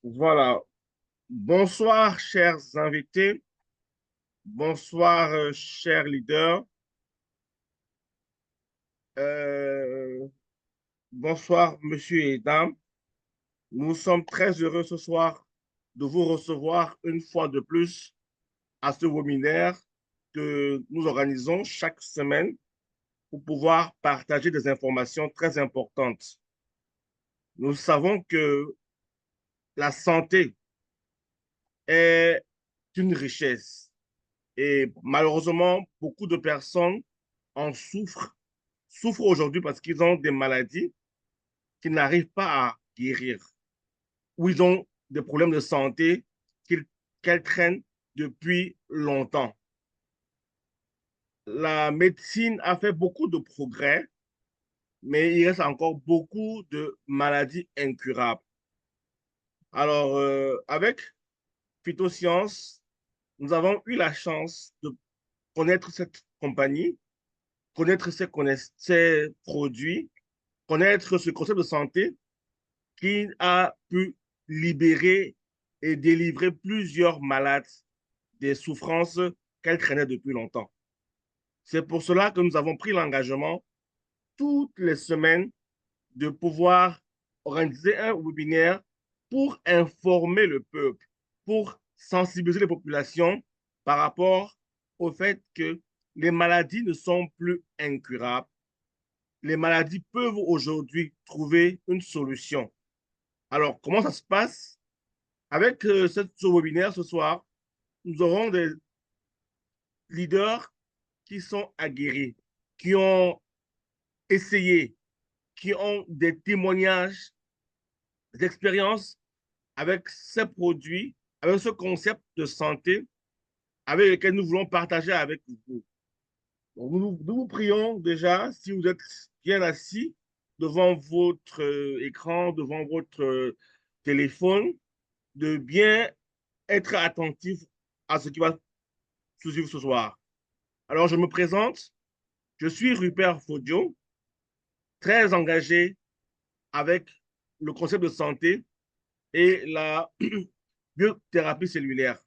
Voilà. Bonsoir, chers invités. Bonsoir, chers leaders. Euh, Bonsoir, monsieur et dames. Nous sommes très heureux ce soir de vous recevoir une fois de plus à ce webinaire que nous organisons chaque semaine pour pouvoir partager des informations très importantes. Nous savons que la santé est une richesse et malheureusement, beaucoup de personnes en souffrent aujourd'hui parce qu'ils ont des maladies qu'ils n'arrivent pas à guérir, ou ils ont des problèmes de santé qu'elles traînent depuis longtemps. La médecine a fait beaucoup de progrès, mais il reste encore beaucoup de maladies incurables. Alors, avec Phytosciences, nous avons eu la chance de connaître cette compagnie, connaître ses produits, connaître ce concept de santé qui a pu libérer et délivrer plusieurs malades des souffrances qu'elles traînaient depuis longtemps. C'est pour cela que nous avons pris l'engagement toutes les semaines de pouvoir organiser un webinaire pour informer le peuple, pour sensibiliser les populations par rapport au fait que les maladies ne sont plus incurables. Les maladies peuvent aujourd'hui trouver une solution. Alors, comment ça se passe? Avec ce webinaire ce soir, nous aurons des leaders qui sont aguerris, qui ont essayé, qui ont des témoignages, des expériences avec ces produits, avec ce concept de santé avec lequel nous voulons partager avec vous. Donc, nous vous prions déjà, si vous êtes bien assis devant votre écran, devant votre téléphone, de bien être attentif à ce qui va se suivre ce soir. Alors, je me présente, je suis Rupert Fodio, très engagé avec le concept de santé et la biothérapie cellulaire.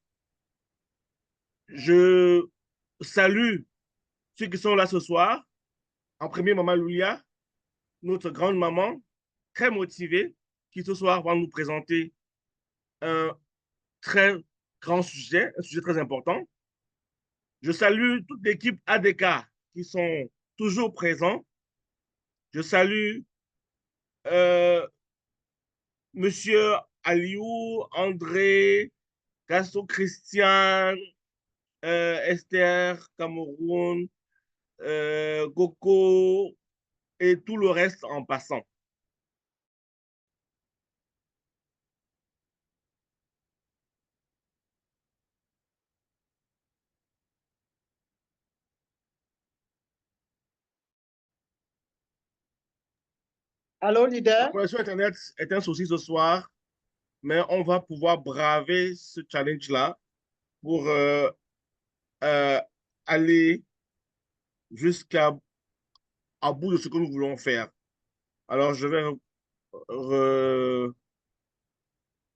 Je salue ceux qui sont là ce soir. En premier, Maman Loulia, notre grande maman, très motivée, qui ce soir va nous présenter un très grand sujet, un sujet très important. Je salue toute l'équipe ADK qui sont toujours présents. Je salue euh, Monsieur Aliou, André, Gaston Christian, Esther, Cameroun, Goko et tout le reste en passant. Allô, La leader? connexion Internet est un souci ce soir, mais on va pouvoir braver ce challenge-là pour euh, aller jusqu'à bout de ce que nous voulons faire. Alors, je vais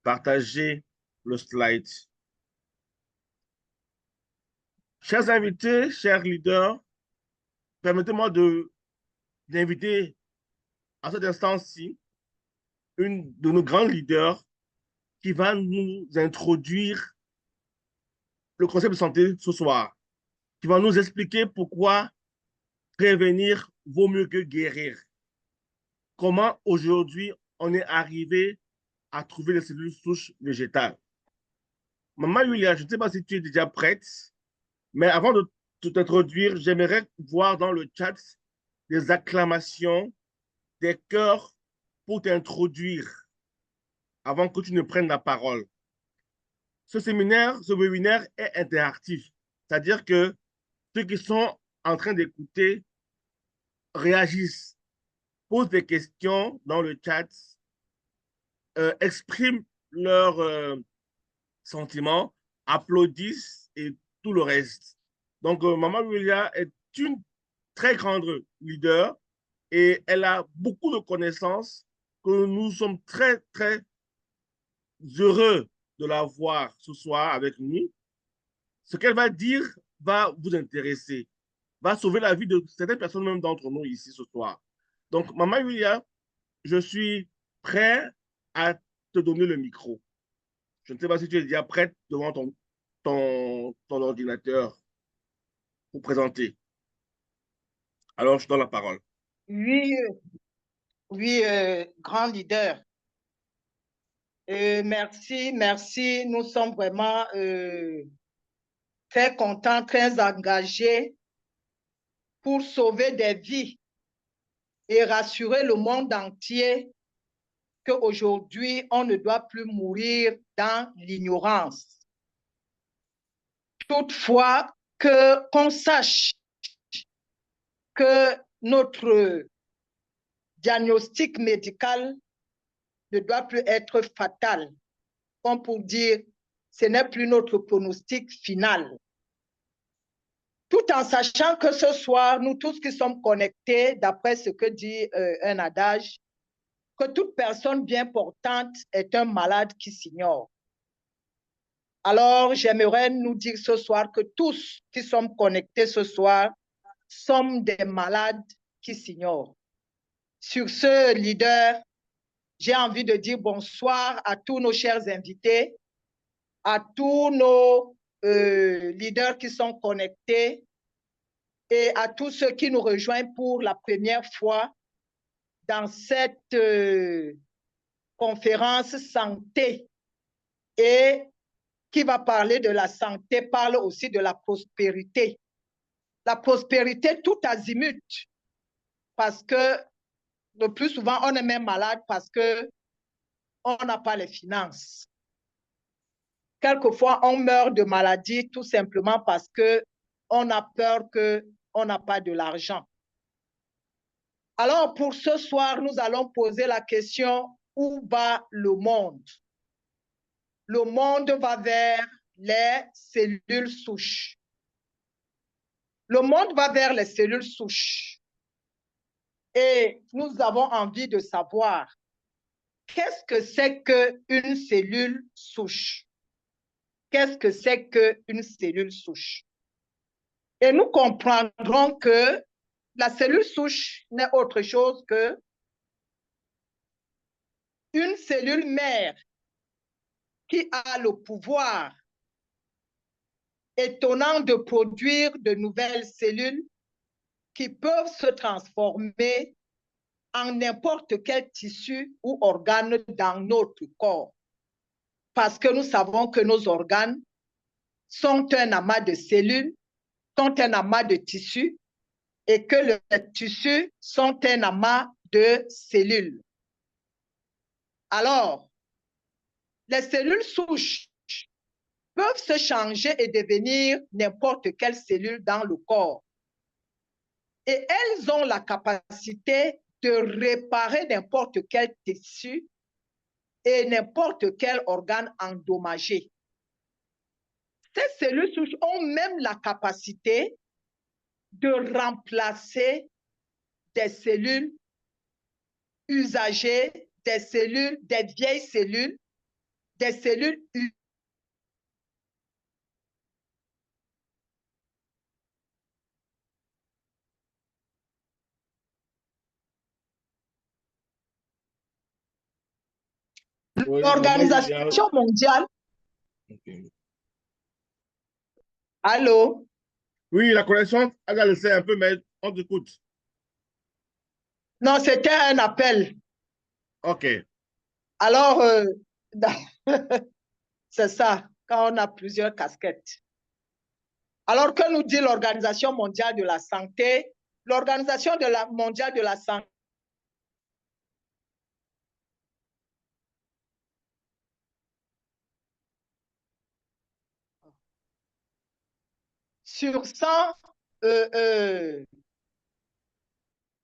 partager le slide. Chers invités, chers leaders, permettez-moi d'inviter à cet instant-ci une de nos grands leaders qui va nous introduire le concept de santé ce soir, qui va nous expliquer pourquoi prévenir vaut mieux que guérir. Comment aujourd'hui on est arrivé à trouver les cellules souches végétales. Maman Yulia, je ne sais pas si tu es déjà prête, mais avant de t'introduire, j'aimerais voir dans le chat des acclamations, des cœurs pour t'introduire avant que tu ne prennes la parole. Ce webinaire est interactif, c'est-à-dire que ceux qui sont en train d'écouter réagissent, posent des questions dans le chat, expriment leurs sentiments, applaudissent et tout le reste. Donc, Maman Willia est une très grande leader et elle a beaucoup de connaissances que nous sommes très, très heureux de la voir ce soir avec nous. Ce qu'elle va dire va vous intéresser, va sauver la vie de certaines personnes, même d'entre nous ici ce soir. Donc, Maman Yulia, je suis prêt à te donner le micro. Je ne sais pas si tu es déjà prête devant ton ordinateur pour présenter. Alors, je donne la parole. Oui, oui, grand leader. Merci, merci. Nous sommes vraiment très contents, très engagés pour sauver des vies et rassurer le monde entier qu'aujourd'hui, on ne doit plus mourir dans l'ignorance. Toutefois, qu'on sache que notre diagnostic médical ne doit plus être fatal, comme pour dire, ce n'est plus notre pronostic final. Tout en sachant que ce soir, nous tous qui sommes connectés, d'après ce que dit un adage, que toute personne bien portante est un malade qui s'ignore. Alors, j'aimerais nous dire ce soir que tous qui sommes connectés ce soir sommes des malades qui s'ignorent. Sur ce, leader, j'ai envie de dire bonsoir à tous nos chers invités, à tous nos leaders qui sont connectés et à tous ceux qui nous rejoignent pour la première fois dans cette conférence santé et qui va parler de la santé, parle aussi de la prospérité. La prospérité tout azimut, parce que le plus souvent, on est même malade parce qu'on n'a pas les finances. Quelquefois, on meurt de maladie tout simplement parce qu'on a peur qu'on n'a pas de l'argent. Alors, pour ce soir, nous allons poser la question, où va le monde? Le monde va vers les cellules souches. Le monde va vers les cellules souches. Et nous avons envie de savoir, qu'est-ce que c'est qu'une cellule souche? Qu'est-ce que c'est qu'une cellule souche? Et nous comprendrons que la cellule souche n'est autre chose que une cellule mère qui a le pouvoir étonnant de produire de nouvelles cellules qui peuvent se transformer en n'importe quel tissu ou organe dans notre corps. Parce que nous savons que nos organes sont un amas de cellules, sont un amas de tissus, et que les tissus sont un amas de cellules. Alors, les cellules souches peuvent se changer et devenir n'importe quelle cellule dans le corps. Et elles ont la capacité de réparer n'importe quel tissu et n'importe quel organe endommagé. Ces cellules souches ont même la capacité de remplacer des cellules usagées, des cellules, des vieilles cellules, des cellules Oui, Maman Yulia. L'Organisation mondiale. Okay. Allô? Oui, la connexion, elle a laissé un peu, mais on t'écoute. Non, c'était un appel. OK. Alors, c'est ça, quand on a plusieurs casquettes. Alors, que nous dit l'Organisation mondiale de la santé? L'Organisation mondiale de la santé sur 100,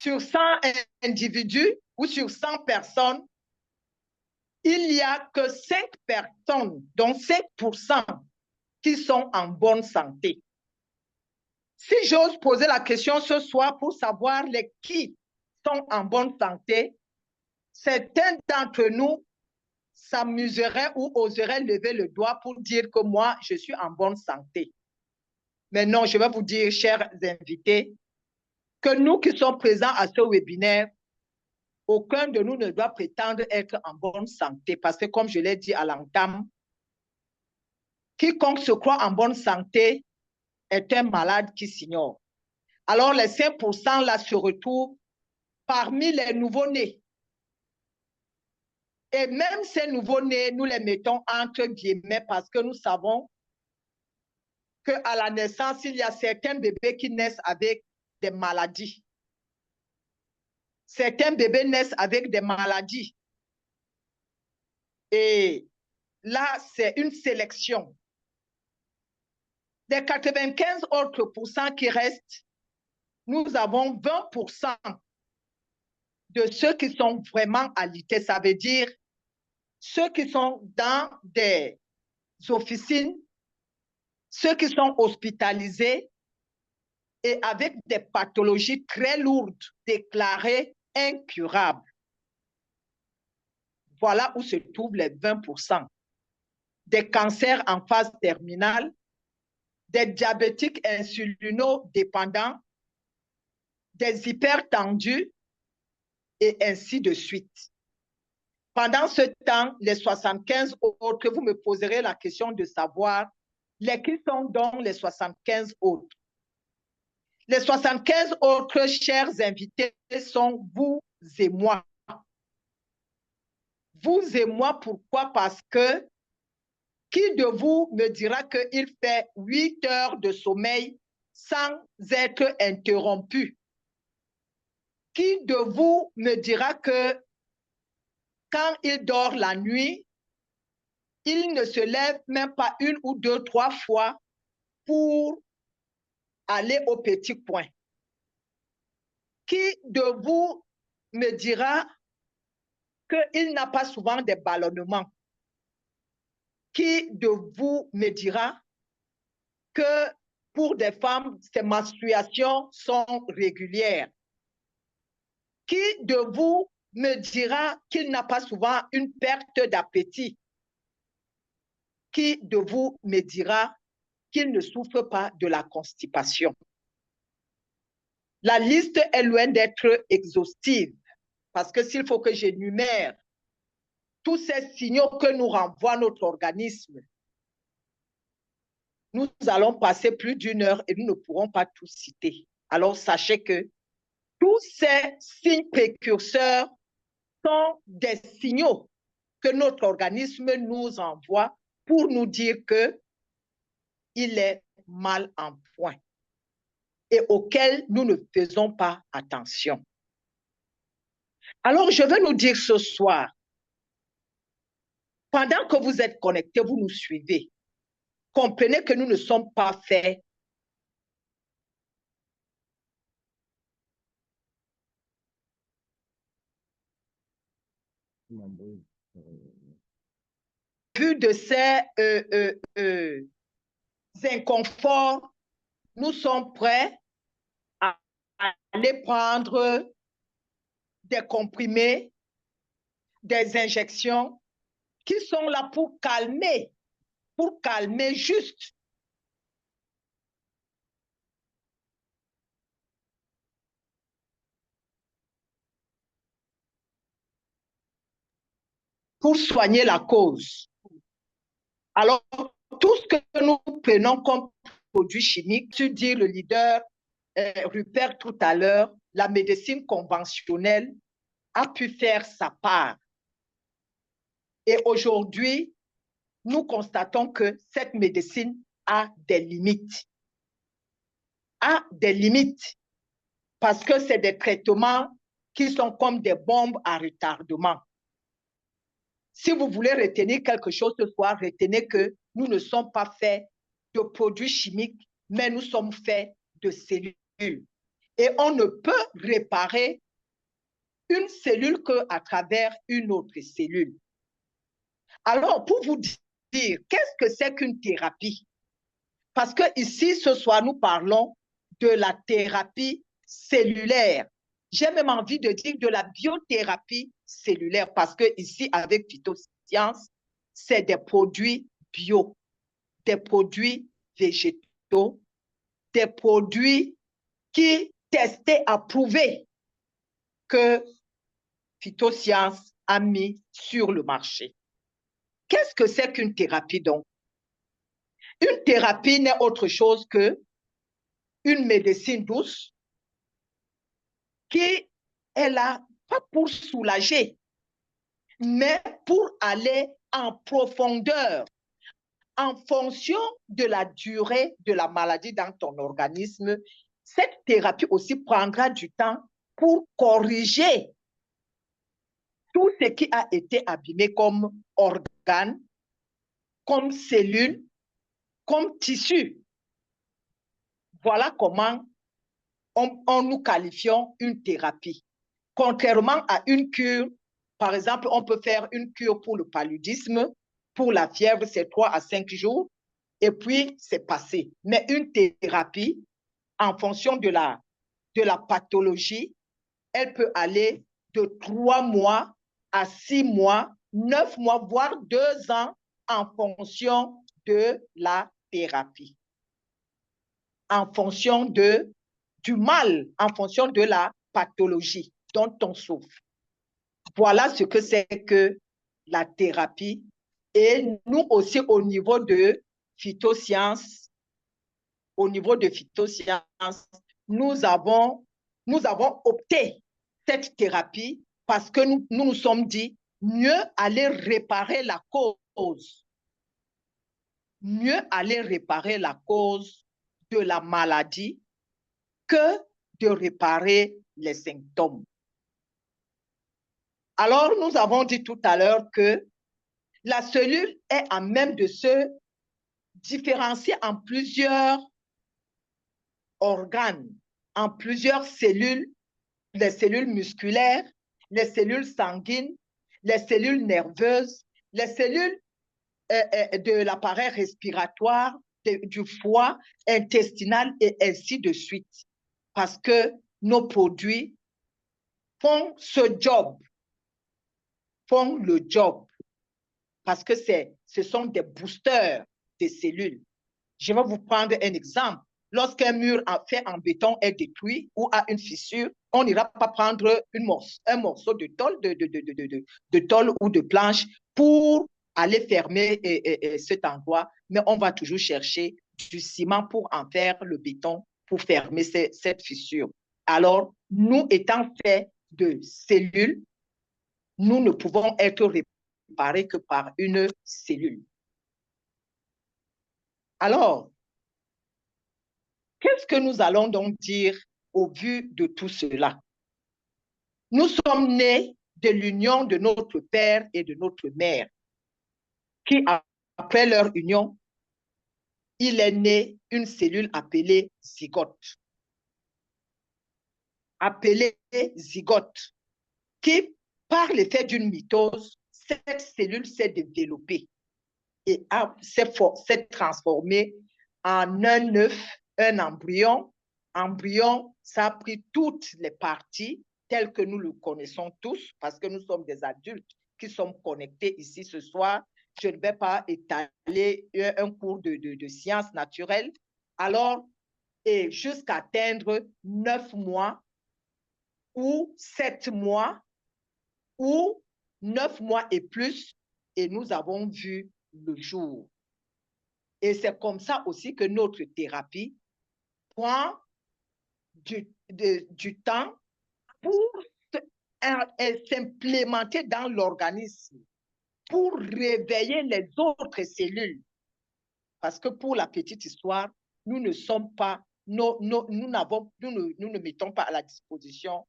sur 100 individus ou sur 100 personnes, il n'y a que 5 personnes, dont 5% qui sont en bonne santé. Si j'ose poser la question ce soir pour savoir les qui sont en bonne santé, certains d'entre nous s'amuseraient ou oseraient lever le doigt pour dire que moi, je suis en bonne santé. Mais non, je vais vous dire, chers invités, que nous qui sommes présents à ce webinaire, aucun de nous ne doit prétendre être en bonne santé parce que, comme je l'ai dit à l'entame, quiconque se croit en bonne santé est un malade qui s'ignore. Alors, les 5% là se retrouvent parmi les nouveau-nés. Et même ces nouveau-nés, nous les mettons entre guillemets parce que nous savons qu'à la naissance, il y a certains bébés qui naissent avec des maladies. Certains bébés naissent avec des maladies. Et là, c'est une sélection. Des 95 autres pourcents qui restent, nous avons 20% de ceux qui sont vraiment alités. Ça veut dire ceux qui sont dans des officines, ceux qui sont hospitalisés et avec des pathologies très lourdes déclarées incurables. Voilà où se trouvent les 20%. Des cancers en phase terminale, des diabétiques insulinodépendants, des hypertendus et ainsi de suite. Pendant ce temps, les 75 autres, vous me poserez la question de savoir lesquels sont donc les 75 autres. Les 75 autres chers invités sont vous et moi. Vous et moi, pourquoi? Parce que qui de vous me dira qu'il fait 8 heures de sommeil sans être interrompu? Qui de vous me dira que quand il dort la nuit, il ne se lève même pas 1 ou 2, 3 fois pour aller au petit coin? Qui de vous me dira qu'il n'a pas souvent des ballonnements? Qui de vous me dira que pour des femmes, ces menstruations sont régulières? Qui de vous me dira qu'il n'a pas souvent une perte d'appétit? Qui de vous me dira qu'il ne souffre pas de la constipation? La liste est loin d'être exhaustive parce que s'il faut que j'énumère tous ces signaux que nous renvoie notre organisme, nous allons passer plus d'1 heure et nous ne pourrons pas tout citer. Alors sachez que tous ces signes précurseurs sont des signaux que notre organisme nous envoie pour nous dire qu'il est mal en point et auquel nous ne faisons pas attention. Alors, je veux nous dire ce soir, pendant que vous êtes connectés, vous nous suivez, comprenez que nous ne sommes pas faits vu de ces inconforts, nous sommes prêts à aller prendre des comprimés, des injections qui sont là pour calmer juste. Pour soigner la cause. Alors, tout ce que nous prenons comme produits chimiques, tu dis le leader Rupert tout à l'heure, la médecine conventionnelle a pu faire sa part. Et aujourd'hui, nous constatons que cette médecine a des limites. A des limites parce que c'est des traitements qui sont comme des bombes à retardement. Si vous voulez retenir quelque chose ce soir, retenez que nous ne sommes pas faits de produits chimiques, mais nous sommes faits de cellules. Et on ne peut réparer une cellule qu'à travers une autre cellule. Alors, pour vous dire, qu'est-ce que c'est qu'une thérapie? Parce que ici, ce soir, nous parlons de la thérapie cellulaire. j'ai même envie de dire de la biothérapie cellulaire, parce que ici, avec Phytosciences, c'est des produits bio, des produits végétaux, des produits qui testés, approuvés, que Phytosciences a mis sur le marché. Qu'est-ce que c'est qu'une thérapie donc? Une thérapie n'est autre chose que une médecine douce qui est là pas pour soulager, mais pour aller en profondeur en fonction de la durée de la maladie dans ton organisme. Cette thérapie aussi prendra du temps pour corriger tout ce qui a été abîmé comme organes, comme cellules, comme tissus. Voilà comment nous qualifions une thérapie. Contrairement à une cure, par exemple, on peut faire une cure pour le paludisme, pour la fièvre, c'est 3 à 5 jours, et puis c'est passé. Mais une thérapie, en fonction de la pathologie, elle peut aller de 3 mois à 6 mois, 9 mois, voire 2 ans en fonction de la thérapie. En fonction du mal, en fonction de la pathologie dont on souffre. Voilà ce que c'est que la thérapie. Et nous aussi, au niveau de Phytosciences, nous avons opté cette thérapie parce que nous sommes dit mieux aller réparer la cause. Mieux aller réparer la cause de la maladie que de réparer les symptômes. Alors, nous avons dit tout à l'heure que la cellule est à même de se différencier en plusieurs organes, en plusieurs cellules, les cellules musculaires, les cellules sanguines, les cellules nerveuses, les cellules de l'appareil respiratoire, du foie, intestinal et ainsi de suite. Parce que nos produits font le job. Parce que ce sont des boosters des cellules. Je vais vous prendre un exemple. Lorsqu'un mur fait en béton est détruit ou a une fissure, on n'ira pas prendre un morceau de tôle, de tôle ou de planche pour aller fermer cet endroit, mais on va toujours chercher du ciment pour en faire le béton, pour fermer cette fissure. Alors, nous étant faits de cellules, nous ne pouvons être réparés que par une cellule. Alors, qu'est-ce que nous allons donc dire au vu de tout cela? Nous sommes nés de l'union de notre père et de notre mère, qui, après leur union, il est né une cellule appelée zygote. Qui, par l'effet d'une mitose, cette cellule s'est développée et s'est transformée en un œuf, un embryon. Embryon, ça a pris toutes les parties telles que nous le connaissons tous, parce que nous sommes des adultes qui sommes connectés ici ce soir. Je ne vais pas étaler un cours de sciences naturelles. Alors, et jusqu'à atteindre 9 mois ou 7 mois ou 9 mois et plus, et nous avons vu le jour. Et c'est comme ça aussi que notre thérapie prend du temps pour s'implémenter dans l'organisme, pour réveiller les autres cellules. Parce que pour la petite histoire, nous ne sommes pas, nous ne mettons pas à la disposition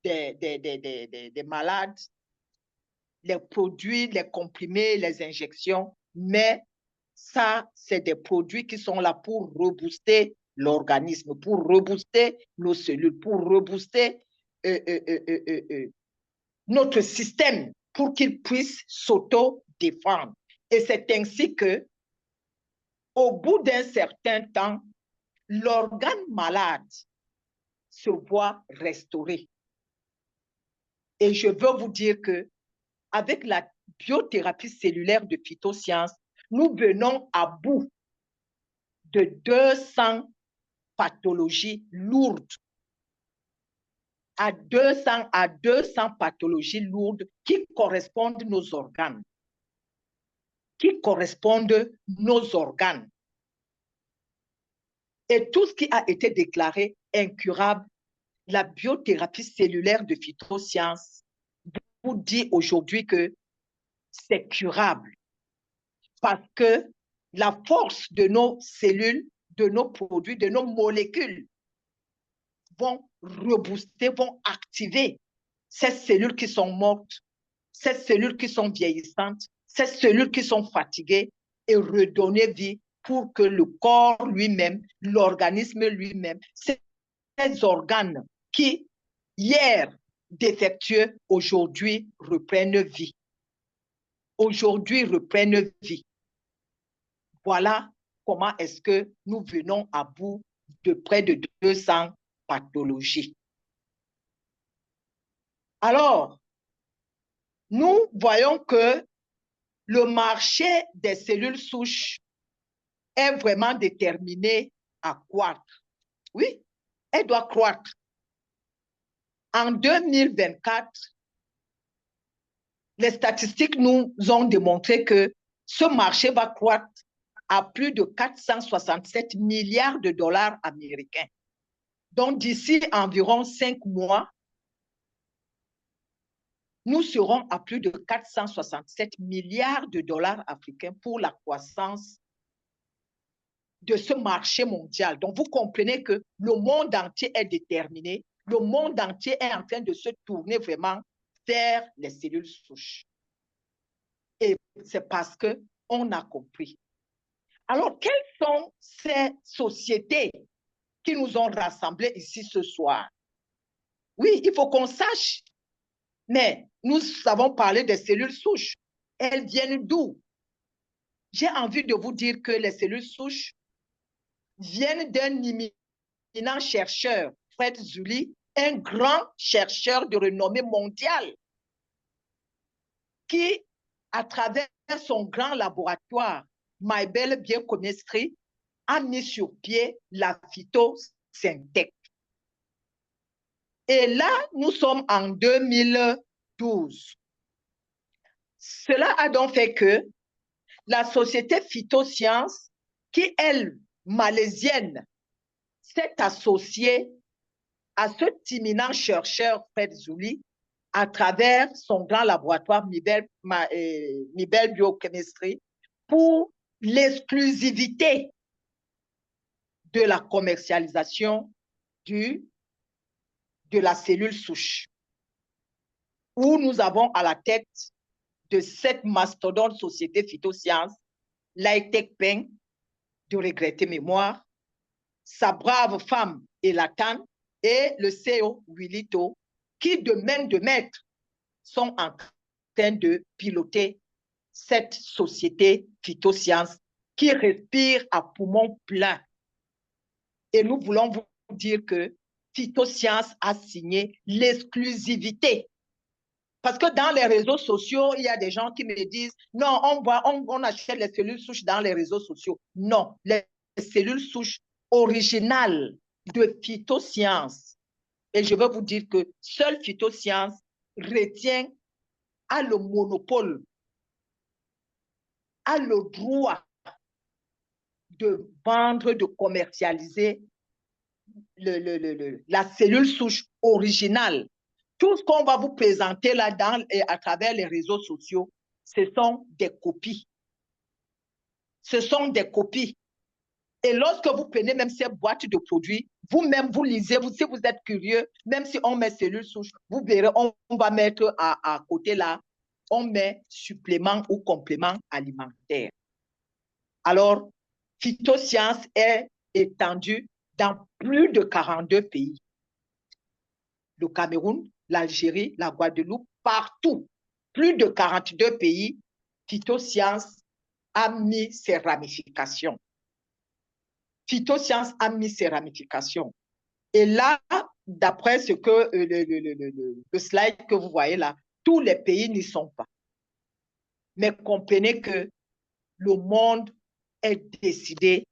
des malades les produits, les comprimés, les injections, mais ça, c'est des produits qui sont là pour rebooster l'organisme, pour rebooster nos cellules, pour rebooster notre système pour qu'il puisse s'auto-défendre. Et c'est ainsi que, au bout d'un certain temps, l'organe malade se voit restauré. Et je veux vous dire que avec la biothérapie cellulaire de phytosciences, nous venons à bout de 200 pathologies lourdes, à 200 pathologies lourdes qui correspondent à nos organes, Et tout ce qui a été déclaré incurable, la biothérapie cellulaire de phytosciences vous dit aujourd'hui que c'est curable parce que la force de nos cellules, de nos produits, de nos molécules vont rebooster, vont activer ces cellules qui sont mortes, ces cellules qui sont vieillissantes, ces cellules qui sont fatiguées et redonner vie pour que le corps lui-même, l'organisme lui-même, ces organes qui, hier, défectueux, aujourd'hui reprennent vie. Aujourd'hui reprennent vie. Voilà comment est-ce que nous venons à bout de près de 200 pathologies. Alors, nous voyons que le marché des cellules souches est vraiment déterminé à croître. Oui, elle doit croître. En 2024, les statistiques nous ont démontré que ce marché va croître à plus de 467 milliards de dollars américains. Donc, d'ici environ 5 mois, nous serons à plus de 467 milliards de dollars africains pour la croissance de ce marché mondial. Donc, vous comprenez que le monde entier est déterminé, le monde entier est en train de se tourner vraiment vers les cellules souches. Et c'est parce qu'on a compris. Alors, quelles sont ces sociétés qui nous ont rassemblés ici ce soir? Oui, il faut qu'on sache. Mais nous avons parlé des cellules souches. Elles viennent d'où? J'ai envie de vous dire que les cellules souches viennent d'un éminent chercheur, Fred Zuli, un grand chercheur de renommée mondiale, qui, à travers son grand laboratoire, Maybell Biochemistry, a mis sur pied la phytosyntèque. Et là, nous sommes en 2012. Cela a donc fait que la société Phytosciences, qui, elle, malaisienne, s'est associée à cet éminent chercheur Fred Zuli à travers son grand laboratoire Maybell Biochemistry pour l'exclusivité de la commercialisation de la cellule souche, où nous avons à la tête de cette mastodonte société Phytosciences, Lai-Tek Peng, de regretter mémoire, sa brave femme Elatan et le CEO Willito, qui de main de maître sont en train de piloter cette société Phytosciences qui respire à poumons pleins. Et nous voulons vous dire que Phytosciences a signé l'exclusivité. Parce que dans les réseaux sociaux, il y a des gens qui me disent « Non, on achète les cellules souches dans les réseaux sociaux. » Non, les cellules souches originales de Phytosciences. Et je veux vous dire que seule Phytosciences retient, a le monopole, a le droit de vendre, de commercialiser la cellule souche originale. Tout ce qu'on va vous présenter là à travers les réseaux sociaux, ce sont des copies. Ce sont des copies. Et lorsque vous prenez même ces boîtes de produits, vous-même, vous lisez, si vous êtes curieux, même si on met cellules souches, vous verrez, on va mettre à côté là, on met supplément ou complément alimentaire. Alors, Phytosciences est étendue dans plus de 42 pays. Le Cameroun, l'Algérie, la Guadeloupe, partout, plus de 42 pays, Phytosciences a mis ses ramifications. Phytosciences a mis ses ramifications. Et là, d'après ce que le slide que vous voyez là, tous les pays n'y sont pas. Mais comprenez que le monde est décidé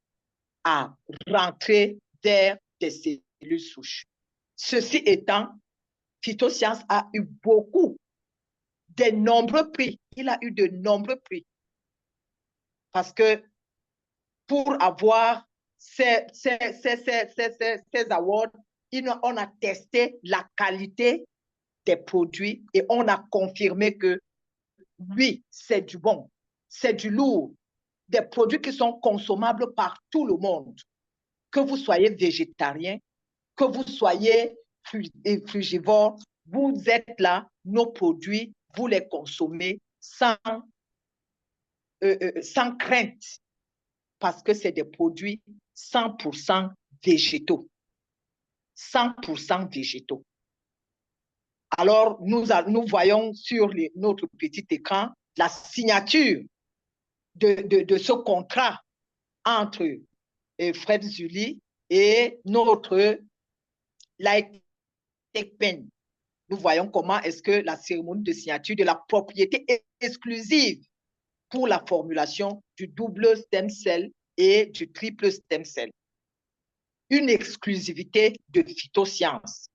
à rentrer vers des cellules souches. Ceci étant, Phytosciences a eu de nombreux prix. Il a eu de nombreux prix. Parce que pour avoir ces awards, on a testé la qualité des produits et on a confirmé que oui, c'est du bon, c'est du lourd, des produits qui sont consommables par tout le monde. Que vous soyez végétarien, que vous soyez frugivore, vous êtes là, nos produits, vous les consommez sans crainte, parce que c'est des produits 100% végétaux. 100% végétaux. Alors, nous voyons sur notre petit écran la signature de ce contrat entre Fred Zully et notre Lightech-Pen. Nous voyons comment est-ce que la cérémonie de signature de la propriété exclusive pour la formulation du double stem cell et du triple stem cell. Une exclusivité de Phytosciences.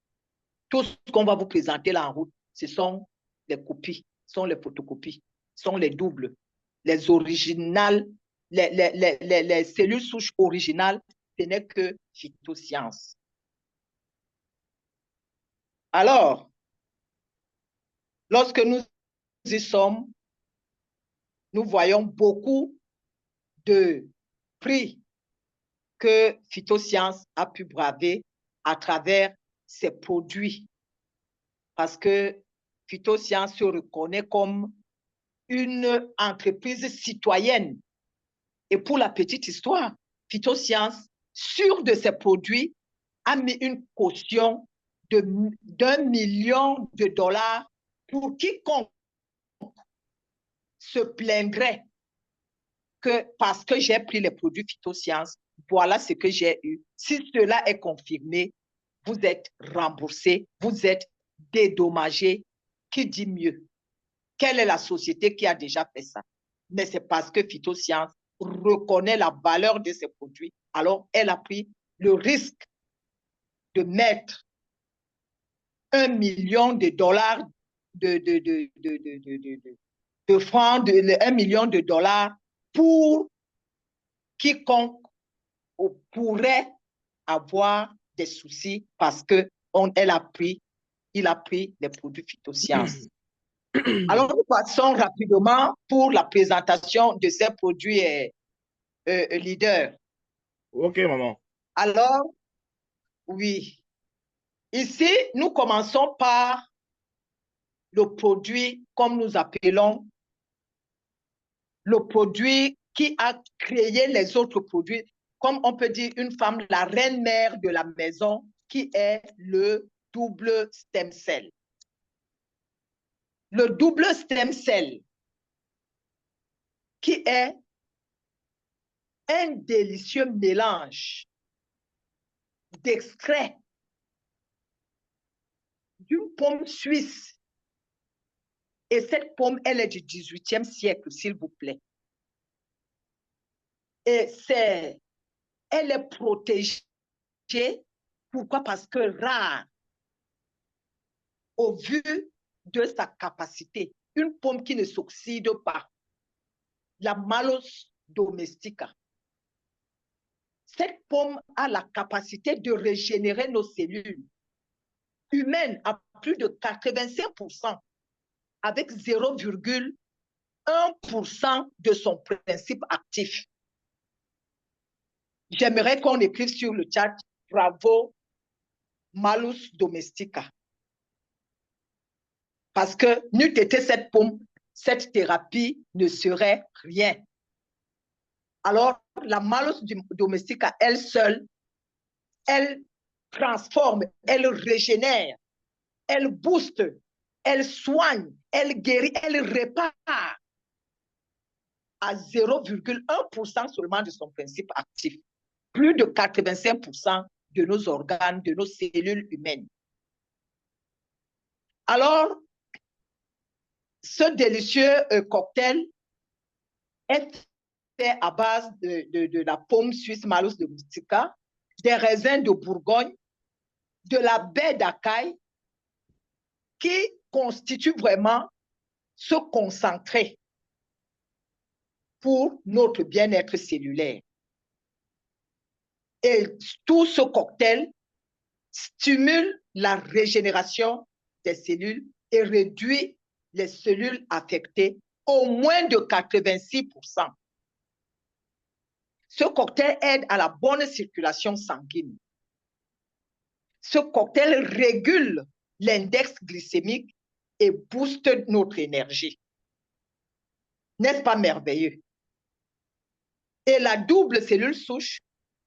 Tout ce qu'on va vous présenter là en route, ce sont les copies, sont les photocopies, sont les doubles, les originales, les cellules souches originales, ce n'est que Phytosciences. Alors, lorsque nous y sommes, nous voyons beaucoup de prix que Phytosciences a pu braver à travers ses produits. Parce que Phytosciences se reconnaît comme une entreprise citoyenne. Et pour la petite histoire, Phytosciences, sûr de ses produits, a mis une caution d'1 million de dollars pour quiconque se plaindrait que parce que j'ai pris les produits Phytosciences, voilà ce que j'ai eu. Si cela est confirmé, vous êtes remboursé, vous êtes dédommagé. Qui dit mieux? Quelle est la société qui a déjà fait ça? Mais c'est parce que Phytosciences reconnaît la valeur de ces produits. Alors, elle a pris le risque de mettre 1 million de dollars de francs, 1 million de dollars pour quiconque pourrait avoir des soucis parce que il a pris les produits Phytosciences. Alors, nous passons rapidement pour la présentation de ces produits leaders. Ok, maman. Alors, oui. Ici, nous commençons par le produit, comme nous appelons, le produit qui a créé les autres produits, comme on peut dire une femme, la reine-mère de la maison, qui est le double stem cell. Le double stem cell, qui est un délicieux mélange d'extrait d'une pomme suisse. Et cette pomme, elle est du 18e siècle, s'il vous plaît. Et elle est protégée. Pourquoi? Parce que rare, au vu de sa capacité. Une pomme qui ne s'oxyde pas. La Malus domestica. Cette pomme a la capacité de régénérer nos cellules humaines à plus de 85%, avec 0,1% de son principe actif. J'aimerais qu'on écrive sur le chat, bravo, Malus domestica. Parce que n'eût été cette pomme, cette thérapie ne serait rien. Alors, la Malus domestica, elle seule, elle transforme, elle régénère, elle booste, elle soigne, elle guérit, elle répare à 0,1% seulement de son principe actif. Plus de 85% de nos organes, de nos cellules humaines. Alors, ce délicieux cocktail est fait à base de la pomme suisse Malus domestica, des raisins de Bourgogne, de la baie d'Acaille, qui constitue vraiment ce concentré pour notre bien-être cellulaire. Et tout ce cocktail stimule la régénération des cellules et réduit les cellules affectées au moins de 86%. Ce cocktail aide à la bonne circulation sanguine. Ce cocktail régule l'index glycémique et booste notre énergie. N'est-ce pas merveilleux? Et la double cellule souche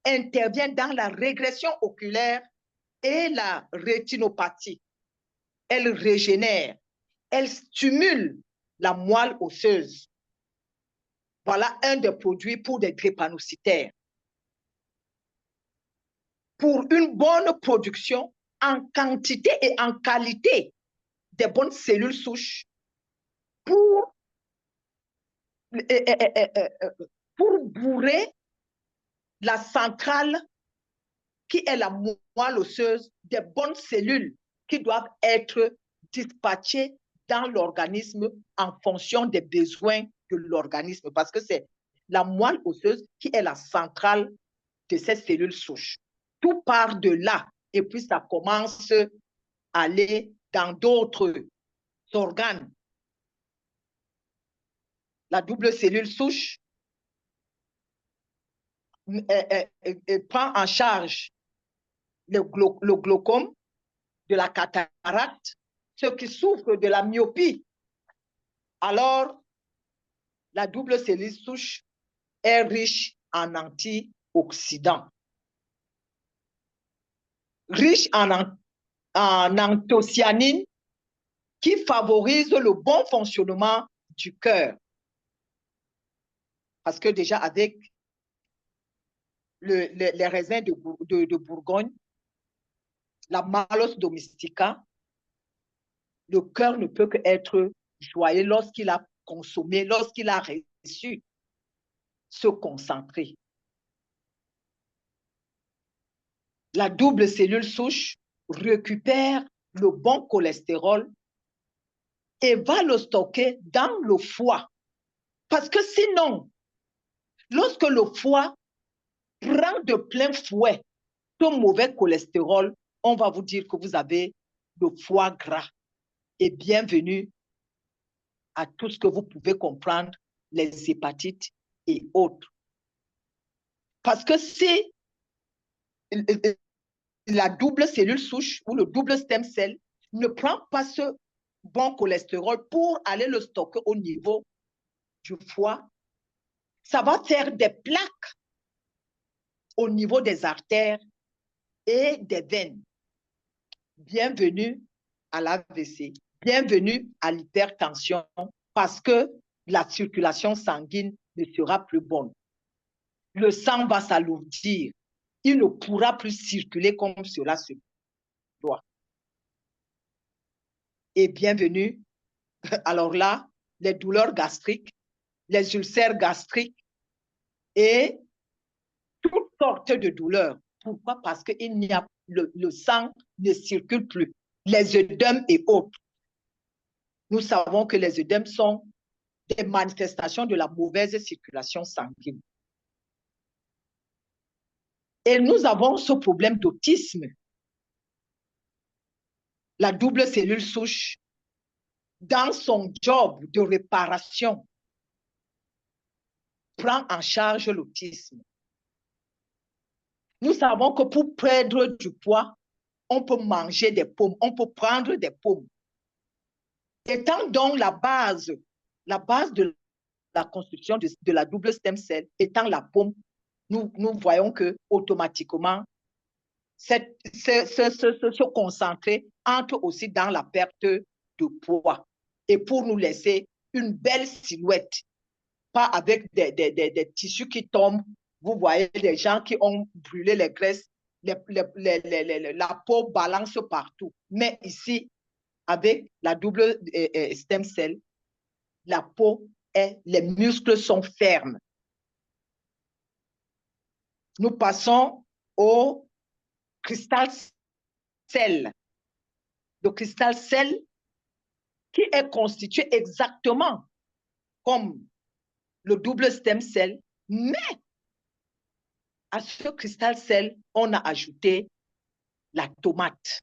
intervient dans la régression oculaire et la rétinopathie. Elle régénère, elle stimule la moelle osseuse. Voilà un des produits pour des drépanocytaires. Pour une bonne production en quantité et en qualité des bonnes cellules souches, pour bourrer la centrale qui est la moelle osseuse des bonnes cellules qui doivent être dispatchées dans l'organisme en fonction des besoins de l'organisme, parce que c'est la moelle osseuse qui est la centrale de ces cellules souches. Tout part de là et puis ça commence à aller dans d'autres organes. La double cellule souche prend en charge le glaucome, de la cataracte, ceux qui souffrent de la myopie. Alors, la double cellule souche est riche en antioxydants, riche en anthocyanine qui favorise le bon fonctionnement du cœur. Parce que déjà avec les raisins de Bourgogne, la Malus domestica, le cœur ne peut qu'être joyeux lorsqu'il a consommé, lorsqu'il a reçu ce concentré. La double cellule souche récupère le bon cholestérol et va le stocker dans le foie. Parce que sinon, lorsque le foie prend de plein fouet ce mauvais cholestérol, on va vous dire que vous avez le foie gras. Et bienvenue à tout ce que vous pouvez comprendre, les hépatites et autres. Parce que si la double cellule souche ou le double stem cell ne prend pas ce bon cholestérol pour aller le stocker au niveau du foie, ça va faire des plaques au niveau des artères et des veines. Bienvenue à l'AVC, bienvenue à l'hypertension, parce que la circulation sanguine ne sera plus bonne. Le sang va s'alourdir. Il ne pourra plus circuler comme cela se doit. Et bienvenue, alors là, les douleurs gastriques, les ulcères gastriques et toutes sortes de douleurs. Pourquoi? Parce que le sang ne circule plus. Les œdèmes et autres. Nous savons que les œdèmes sont des manifestations de la mauvaise circulation sanguine. Et nous avons ce problème d'autisme. La double cellule souche, dans son job de réparation, prend en charge l'autisme. Nous savons que pour perdre du poids, on peut manger des pommes, on peut prendre des pommes. Étant donc la base de la construction de la double stem cell, étant la pomme, nous voyons que automatiquement, ce concentré entre aussi dans la perte de poids et pour nous laisser une belle silhouette, pas avec des tissus qui tombent. Vous voyez des gens qui ont brûlé les graisses la peau balance partout. Mais ici, avec la double stem cell, la peau et les muscles sont fermes. Nous passons au cristal cell. Le cristal cell qui est constitué exactement comme le double stem cell, mais à ce cristal cell, on a ajouté la tomate.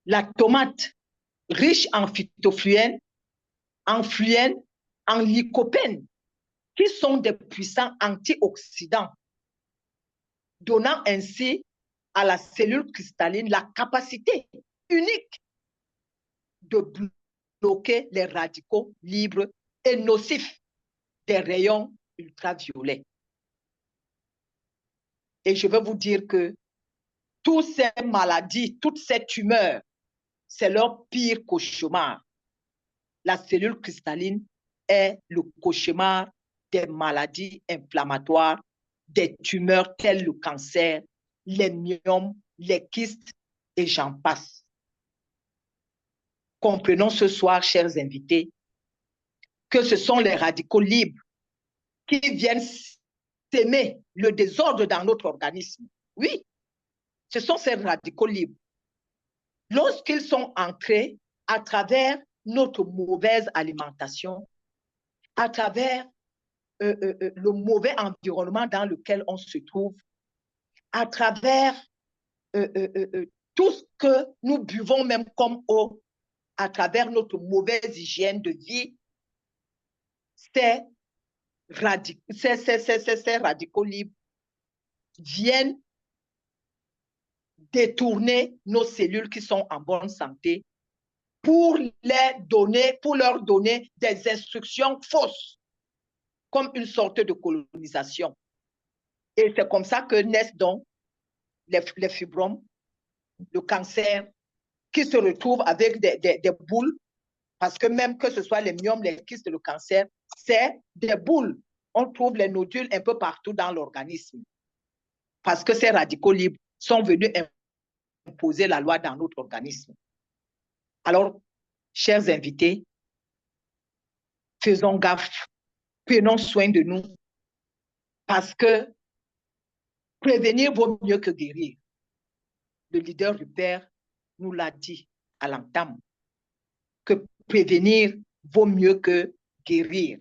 La tomate riche en phytofluènes, en fluènes, en lycopènes, qui sont des puissants antioxydants, donnant ainsi à la cellule cristalline la capacité unique de bloquer les radicaux libres et nocifs des rayons ultraviolets. Et je veux vous dire que toutes ces maladies, toutes ces tumeurs, c'est leur pire cauchemar. La cellule cristalline est le cauchemar des maladies inflammatoires, des tumeurs telles le cancer, les myomes, les kystes et j'en passe. Comprenons ce soir, chers invités, que ce sont les radicaux libres qui viennent s'aimer le désordre dans notre organisme. Oui, ce sont ces radicaux libres. Lorsqu'ils sont entrés à travers notre mauvaise alimentation, à travers le mauvais environnement dans lequel on se trouve, à travers tout ce que nous buvons même comme eau, à travers notre mauvaise hygiène de vie, ces radicaux libres viennent détourner nos cellules qui sont en bonne santé pour leur donner des instructions fausses, comme une sorte de colonisation. Et c'est comme ça que naissent donc les fibromes, le cancer, qui se retrouvent avec des boules, parce que même que ce soit les myomes, les kystes, le cancer, c'est des boules. On trouve les nodules un peu partout dans l'organisme, parce que ces radicaux libres sont venus imposer la loi dans notre organisme. Alors, chers invités, faisons gaffe, prenons soin de nous, parce que prévenir vaut mieux que guérir. Le leader Rupert nous l'a dit à l'entame, que prévenir vaut mieux que guérir.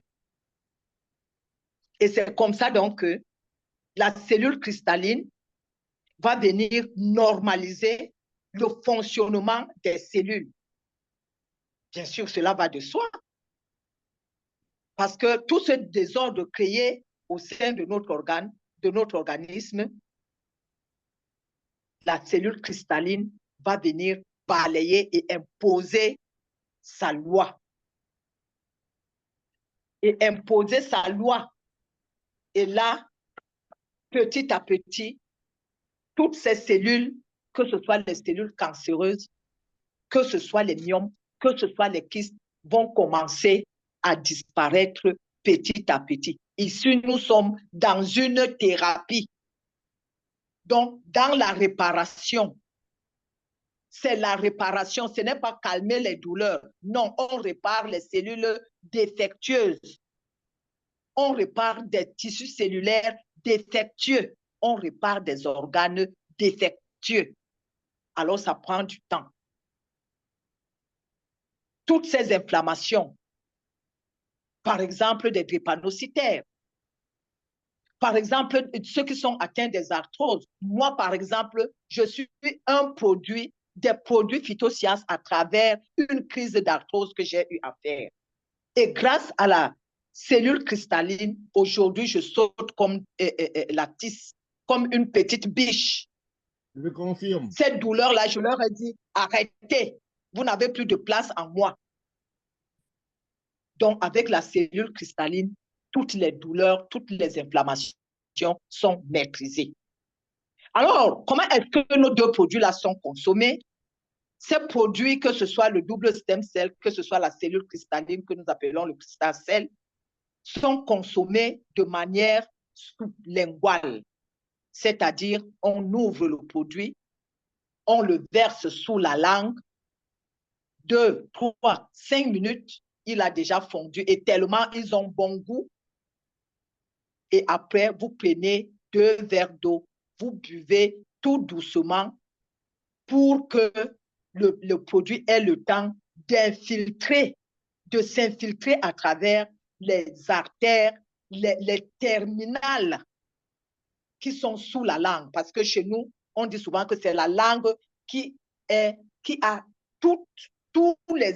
Et c'est comme ça donc que la cellule cristalline va venir normaliser le fonctionnement des cellules. Bien sûr, cela va de soi. Parce que tout ce désordre créé au sein de notre organe, de notre organisme, la cellule cristalline va venir balayer et imposer sa loi. Et imposer sa loi. Et là, petit à petit, toutes ces cellules, que ce soit les cellules cancéreuses, que ce soit les myomes, que ce soit les kystes, vont commencer à disparaître petit à petit. Ici, nous sommes dans une thérapie. Donc, dans la réparation, c'est la réparation, ce n'est pas calmer les douleurs. Non, on répare les cellules défectueuses. On répare des tissus cellulaires défectueux. On répare des organes défectueux. Alors, ça prend du temps. Toutes ces inflammations, par exemple des drépanocytaires, par exemple ceux qui sont atteints des arthroses. Moi, par exemple, je suis des produits phytosciences à travers une crise d'arthrose que j'ai eu à faire. Et grâce à la cellule cristalline, aujourd'hui, je saute comme la tisse, comme une petite biche. Je confirme. Cette douleur-là, je leur ai dit, arrêtez, vous n'avez plus de place en moi. Donc, avec la cellule cristalline, toutes les douleurs, toutes les inflammations sont maîtrisées. Alors, comment est-ce que nos deux produits-là sont consommés? Ces produits, que ce soit le double stem cell, que ce soit la cellule cristalline que nous appelons le cristal cell, sont consommés de manière sous-linguale, c'est-à-dire on ouvre le produit, on le verse sous la langue, 2, 3, 5 minutes, il a déjà fondu et tellement ils ont bon goût. Et après, vous prenez 2 verres d'eau, vous buvez tout doucement pour que le produit ait le temps d'infiltrer, de s'infiltrer à travers les artères, les terminales qui sont sous la langue. Parce que chez nous, on dit souvent que c'est la langue qui a tous les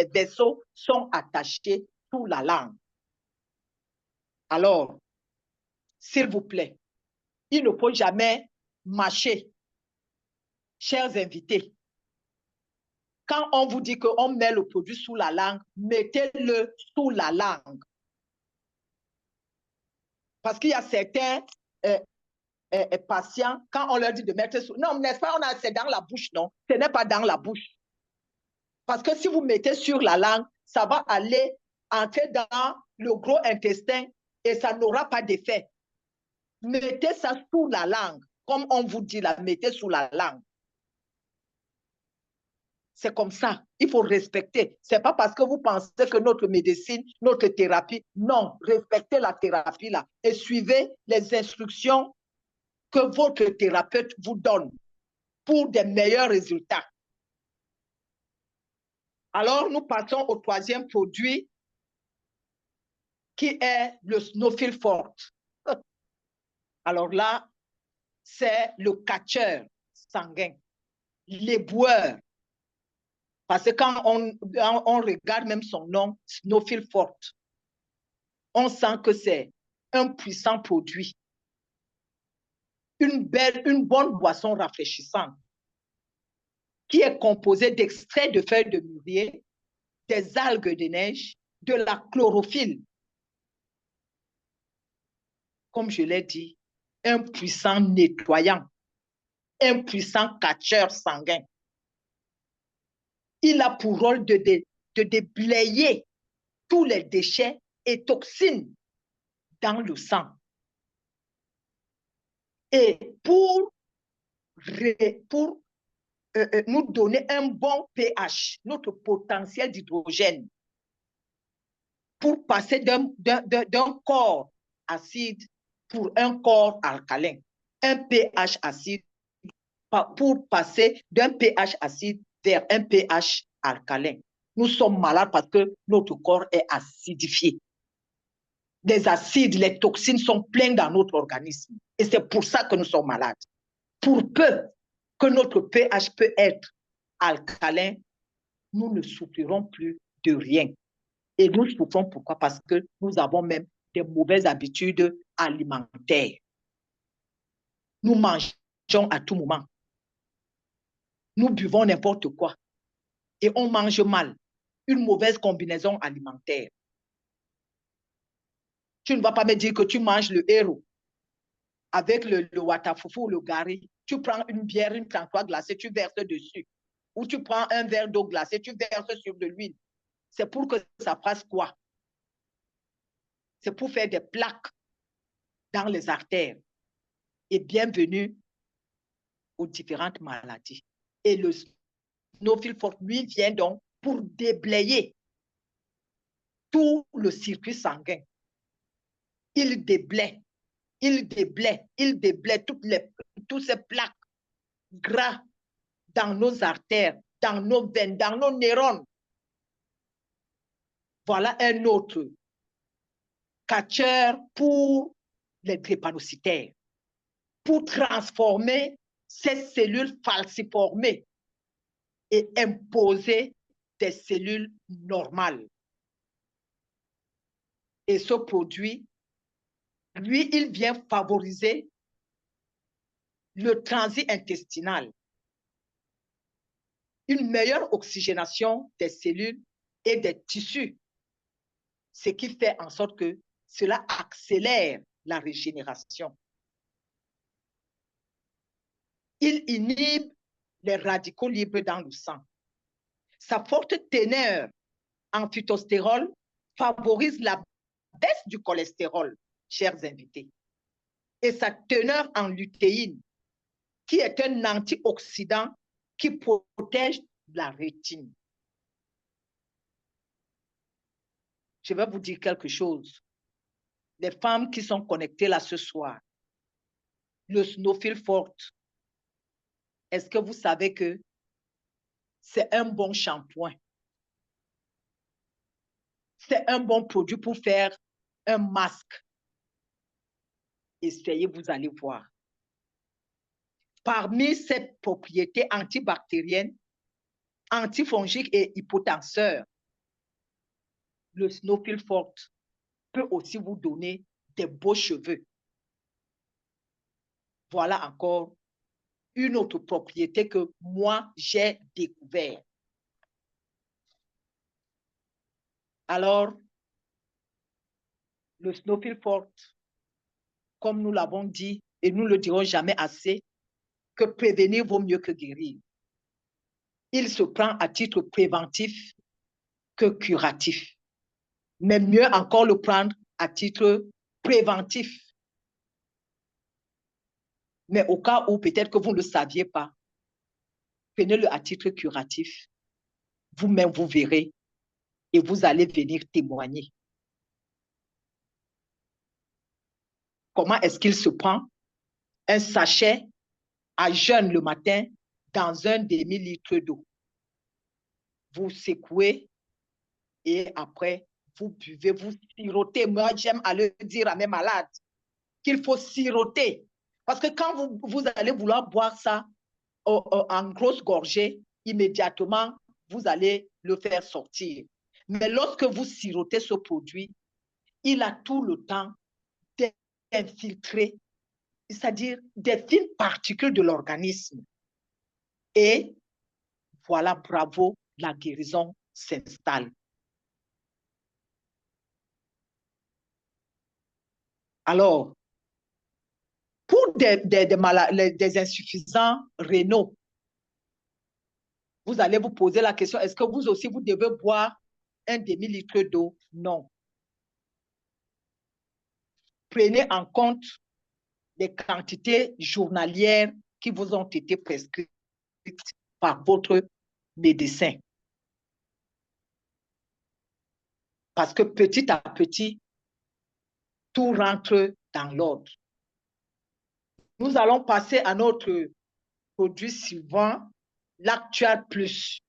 vaisseaux sont attachés sous la langue. Alors, s'il vous plaît, il ne faut jamais mâcher. Chers invités, quand on vous dit qu'on met le produit sous la langue, mettez-le sous la langue. Parce qu'il y a certains patients, quand on leur dit de mettre sous... Non, n'est-ce pas, c'est dans la bouche, non? Ce n'est pas dans la bouche. Parce que si vous mettez sur la langue, ça va aller entrer dans le gros intestin et ça n'aura pas d'effet. Mettez ça sous la langue. Comme on vous dit là, mettez sous la langue. C'est comme ça. Il faut respecter. Ce n'est pas parce que vous pensez que notre médecine, notre thérapie, non, respectez la thérapie là et suivez les instructions que votre thérapeute vous donne pour des meilleurs résultats. Alors, nous passons au 3e produit qui est le Snowfield Fort. Alors là, c'est le catcheur sanguin, l'éboueur. Parce que quand on regarde même son nom, Snowfield Fort, on sent que c'est un puissant produit. Une bonne boisson rafraîchissante qui est composée d'extraits de feuilles de mûrier, des algues de neige, de la chlorophylle. Comme je l'ai dit, un puissant nettoyant, un puissant catcheur sanguin. Il a pour rôle de déblayer tous les déchets et toxines dans le sang. Et pour nous donner un bon pH, notre potentiel d'hydrogène, pour passer d'un corps acide pour un corps alcalin, un pH acide, pour passer d'un pH acide vers un pH alcalin. Nous sommes malades parce que notre corps est acidifié. Les acides, les toxines sont pleins dans notre organisme. Et c'est pour ça que nous sommes malades. Pour peu que notre pH peut être alcalin, nous ne souffrirons plus de rien. Et nous souffrons pourquoi? Parce que nous avons même des mauvaises habitudes alimentaires. Nous mangeons à tout moment. Nous buvons n'importe quoi. Et on mange mal. Une mauvaise combinaison alimentaire. Tu ne vas pas me dire que tu manges le héros avec le watafoufou ou le gari. Tu prends une bière, une 33 glacée, tu verses dessus. Ou tu prends un verre d'eau glacée, tu verses sur de l'huile. C'est pour que ça fasse quoi? C'est pour faire des plaques dans les artères. Et bienvenue aux différentes maladies. Et le Snowfield Fort, lui, vient donc pour déblayer tout le circuit sanguin. Il déblaye toutes ces plaques gras dans nos artères, dans nos veines, dans nos neurones. Voilà un autre catcheur pour les drépanocytaires, pour transformer ces cellules falciformées et imposer des cellules normales. Et ce produit, lui, il vient favoriser le transit intestinal, une meilleure oxygénation des cellules et des tissus, ce qui fait en sorte que cela accélère la régénération. Il inhibe les radicaux libres dans le sang. Sa forte teneur en phytostérol favorise la baisse du cholestérol, chers invités. et sa teneur en lutéine, qui est un antioxydant qui protège la rétine. Je vais vous dire quelque chose. Les femmes qui sont connectées là ce soir, le Snowfield Forte, est-ce que vous savez que c'est un bon shampoing? C'est un bon produit pour faire un masque. Essayez, vous allez voir. Parmi ces propriétés antibactériennes, antifongiques et hypotenseurs, le Snowfield Forte peut aussi vous donner des beaux cheveux. Voilà encore une autre propriété que moi, j'ai découvert. Alors, le Snowfield Forte, comme nous l'avons dit, et nous ne le dirons jamais assez, que prévenir vaut mieux que guérir. Il se prend à titre préventif que curatif. Mais mieux encore le prendre à titre préventif. Mais au cas où peut-être que vous ne le saviez pas, prenez-le à titre curatif. Vous-même, vous verrez et vous allez venir témoigner. Comment est-ce qu'il se prend? Un sachet à jeun le matin dans un demi-litre d'eau. Vous secouez et après, vous buvez, vous sirotez. Moi, j'aime aller dire à mes malades qu'il faut siroter. Parce que quand vous allez vouloir boire ça en grosse gorgée, immédiatement, vous allez le faire sortir. Mais lorsque vous sirotez ce produit, il a tout le temps d'infiltrer, c'est-à-dire des fines particules de l'organisme. Et voilà, bravo, la guérison s'installe. Alors, pour des insuffisants rénaux, vous allez vous poser la question, est-ce que vous aussi, vous devez boire un demi-litre d'eau? Non. Prenez en compte les quantités journalières qui vous ont été prescrites par votre médecin. Parce que petit à petit, tout rentre dans l'ordre. Nous allons passer à notre produit suivant, l'Actual Plus.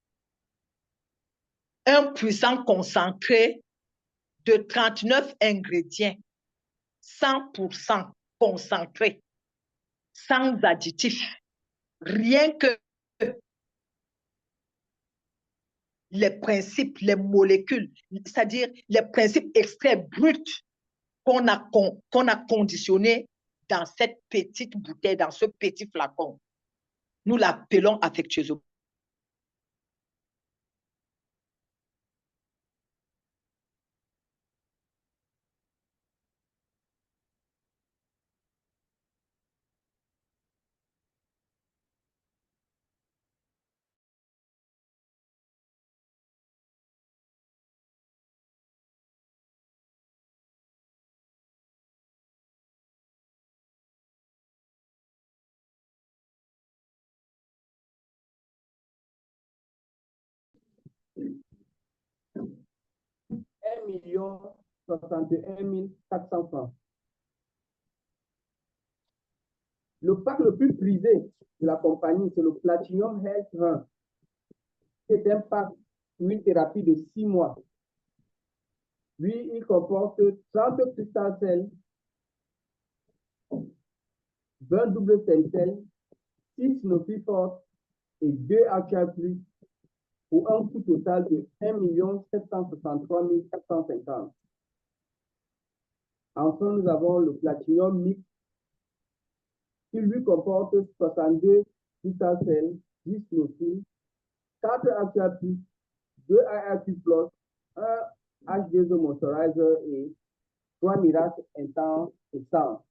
Un puissant concentré de 39 ingrédients, 100% concentré, sans additifs, rien que les principes, les molécules, c'est-à-dire les principes extraits bruts qu'on a conditionnés dans cette petite bouteille, dans ce petit flacon. Nous l'appelons affectueusement million 61 400 francs. Le pack le plus prisé de la compagnie, c'est le Platinum Health 1. C'est un pack pour une thérapie de 6 mois. Lui, il comporte 30 crystal cells, 20 double stem cells, 6 Snowfield Forte et 2 Actual Plus pour un coût total de 1 763 450. Enfin, nous avons le Platinum Mix qui lui comporte 62 crystal cells, 10 Snowfield, 4 Actual Plus, 2 IRQ Plus, 1 H2O Moisturizer et 3 Miracle Intense Essence.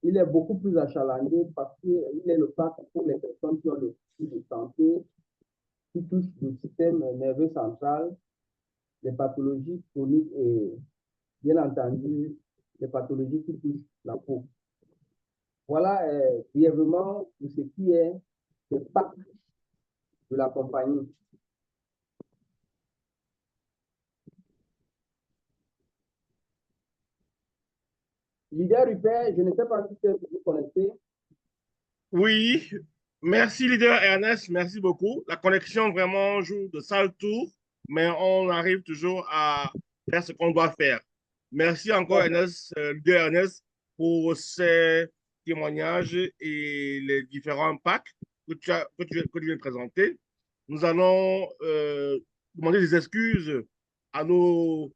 Il est beaucoup plus achalandé parce qu'il est le pack pour les personnes qui ont des soucis de santé, qui touchent le système nerveux central, les pathologies chroniques et, bien entendu, les pathologies qui touchent la peau. Voilà brièvement pour ce qui est des pactes de la compagnie. Leader Rupert, je ne sais pas si vous connectez. Oui, merci leader Ernest, merci beaucoup. La connexion vraiment joue de sales tours, mais on arrive toujours à faire ce qu'on doit faire. Merci encore Ernest, leader Ernest, pour ces témoignages et les différents packs que tu viens de présenter. Nous allons demander des excuses à nos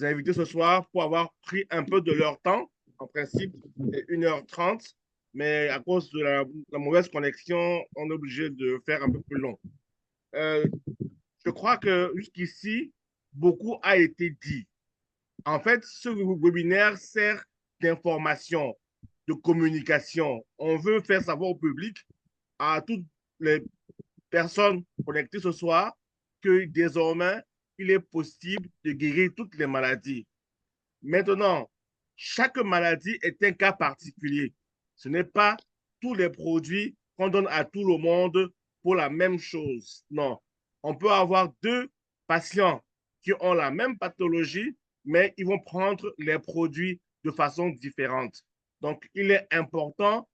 invités ce soir pour avoir pris un peu de leur temps. En principe, c'est 1h30, mais à cause de la mauvaise connexion, on est obligé de faire un peu plus long. Je crois que jusqu'ici, beaucoup a été dit. En fait, ce webinaire sert d'information, de communication. On veut faire savoir au public, à toutes les personnes connectées ce soir, que désormais, il est possible de guérir toutes les maladies. Maintenant, chaque maladie est un cas particulier. Ce n'est pas tous les produits qu'on donne à tout le monde pour la même chose. Non. On peut avoir deux patients qui ont la même pathologie, mais ils vont prendre les produits de façon différente. Donc, il est important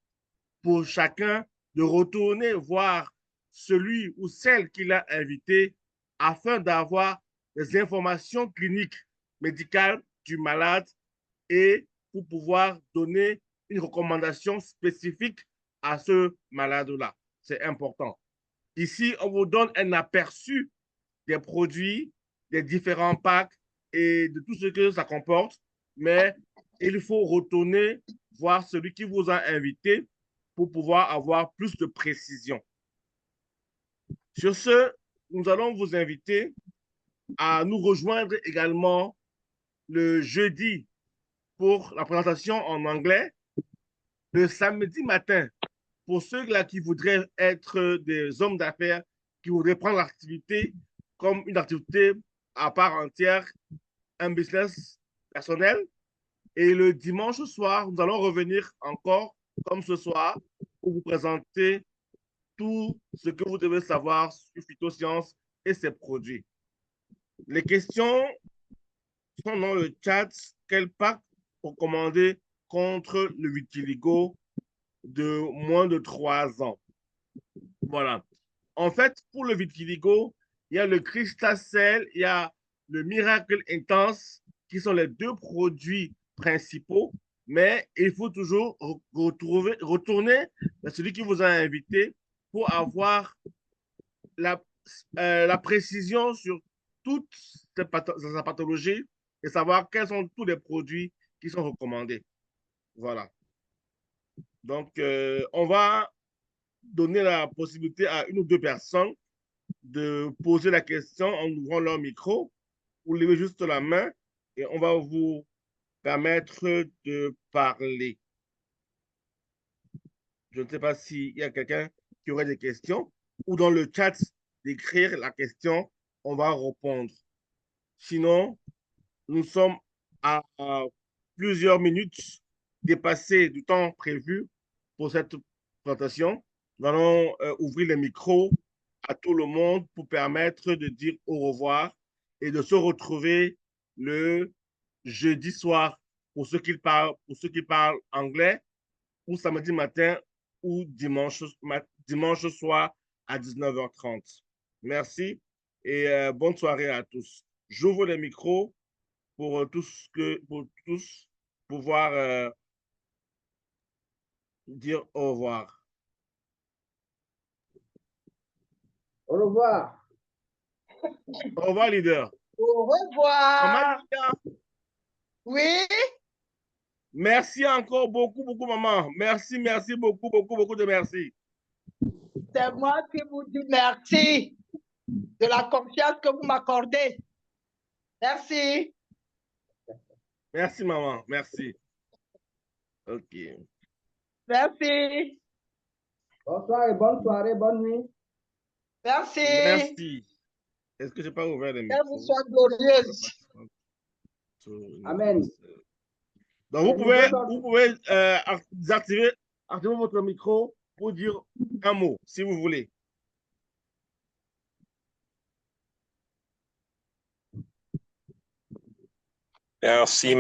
pour chacun de retourner voir celui ou celle qu'il a invité afin d'avoir des informations cliniques, médicales du malade et pour pouvoir donner une recommandation spécifique à ce malade-là. C'est important. Ici, on vous donne un aperçu des produits, des différents packs et de tout ce que ça comporte, mais il faut retourner voir celui qui vous a invité pour pouvoir avoir plus de précision. Sur ce, nous allons vous inviter à nous rejoindre également le jeudi pour la présentation en anglais, le samedi matin pour ceux-là qui voudraient être des hommes d'affaires, qui voudraient prendre l'activité comme une activité à part entière, un business personnel. Et le dimanche soir, nous allons revenir encore, comme ce soir, pour vous présenter tout ce que vous devez savoir sur Phytosciences et ses produits. Les questions sont dans le chat. Quel pack recommander contre le vitiligo de moins de 3 ans? Voilà. En fait, pour le vitiligo, il y a le Crystacell, il y a le Miracle Intense, qui sont les deux produits principaux, mais il faut toujours retourner à celui qui vous a invité pour avoir la précision sur toute sa pathologie et savoir quels sont tous les produits qui sont recommandés. Voilà. Donc, on va donner la possibilité à une ou deux personnes de poser la question en ouvrant leur micro. Vous levez juste la main et on va vous permettre de parler. Je ne sais pas s'il y a quelqu'un qui aurait des questions ou dans le chat d'écrire la question, on va répondre. Sinon, nous sommes à plusieurs minutes dépassées du temps prévu pour cette présentation. Nous allons ouvrir les micros à tout le monde pour permettre de dire au revoir et de se retrouver le jeudi soir pour ceux qui parlent anglais ou samedi matin ou dimanche soir à 19h30. Merci et bonne soirée à tous. J'ouvre les micros pour tous pouvoir dire au revoir. Au revoir. Au revoir, leader. Au revoir. Maman, Oui. merci encore beaucoup, maman. Merci, beaucoup de merci. C'est moi qui vous dis merci de la confiance que vous m'accordez. Merci. Merci, maman. Merci. OK. Merci. Bonsoir et bonne soirée, bonne nuit. Merci. Merci. Est-ce que je n'ai pas ouvert les micros? Que vous soyez glorieuse. Amen. Donc, vous pouvez désactiver activez votre micro pour dire un mot, si vous voulez. Merci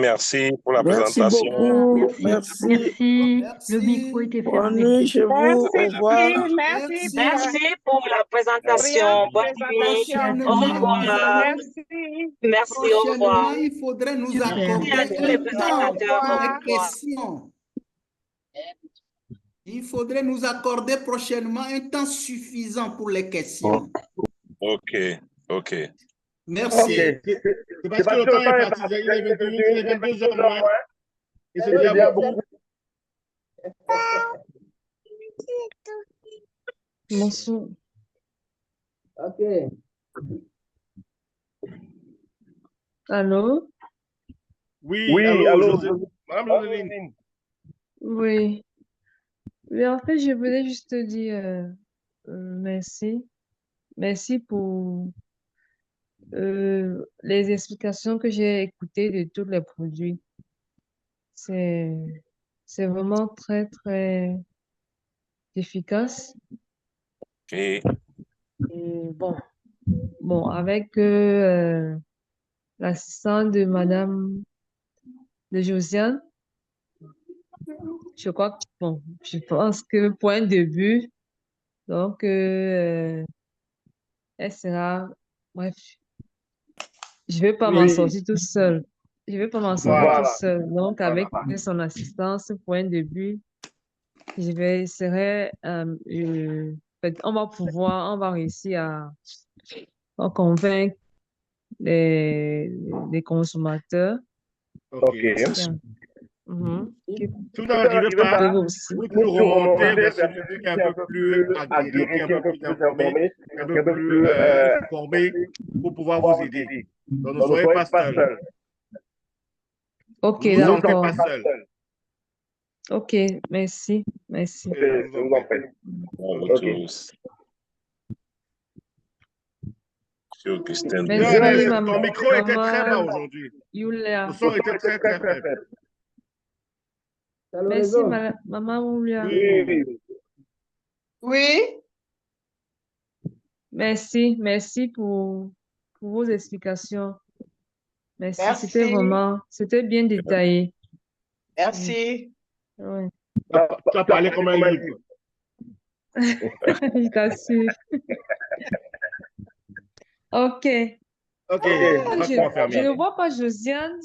pour la Merci présentation. beaucoup. Merci. Merci. Merci. Le micro était Bonne fermé. nuit chez vous. Au revoir. Merci. Merci pour la présentation. Brillante Bonne nuit. présentation. Au revoir. Merci. Merci, au revoir. Prochainement, il faudrait nous Super. accorder Merci à tous les un temps présentateurs. pour Au les revoir. questions. Il faudrait nous accorder prochainement un temps suffisant pour les questions. OK. Merci. C'est parce que le temps est parti. Il est 22h moins. Et c'est déjà beaucoup. Bonsoir. Ok. Allô? Oui, allô, Madame Joseline. Oui. Oui, en fait, je voulais juste te dire merci. Merci pour les explications que j'ai écoutées de tous les produits. C'est vraiment très, très efficace. Et Et bon, avec l'assistant de Madame de Josiane, je crois que, je pense que pour un début, donc, elle bref, je vais pas m'en sortir tout seul. Je vais pas m'en sortir tout seul. Donc, avec son assistance pour un début, on va réussir à convaincre les consommateurs. OK. Mhm. Si vous n'arrivez pas, Aussi. vous pouvez remonter vers celui qui est un peu plus aguerri, qui est un peu plus informé, un peu plus formé pour pouvoir vous aider. Donc, ne soyez pas seul. Ok, Ne vous sentez d'accord. pas seul. Ok, merci. Je vous en prie. bonjour tous. Monsieur Augustin. Merci, Ton micro était très bas aujourd'hui. Yulia. Le son était très, très faible. T'as le Merci, réseau. maman Yulia. Oui. Merci pour vos explications. Merci, Merci. c'était bien détaillé. Merci. Ouais. Tu as parlé comme un livre. Je t'assure. Ok. OK, Je on va fermer. ne vois pas Josiane.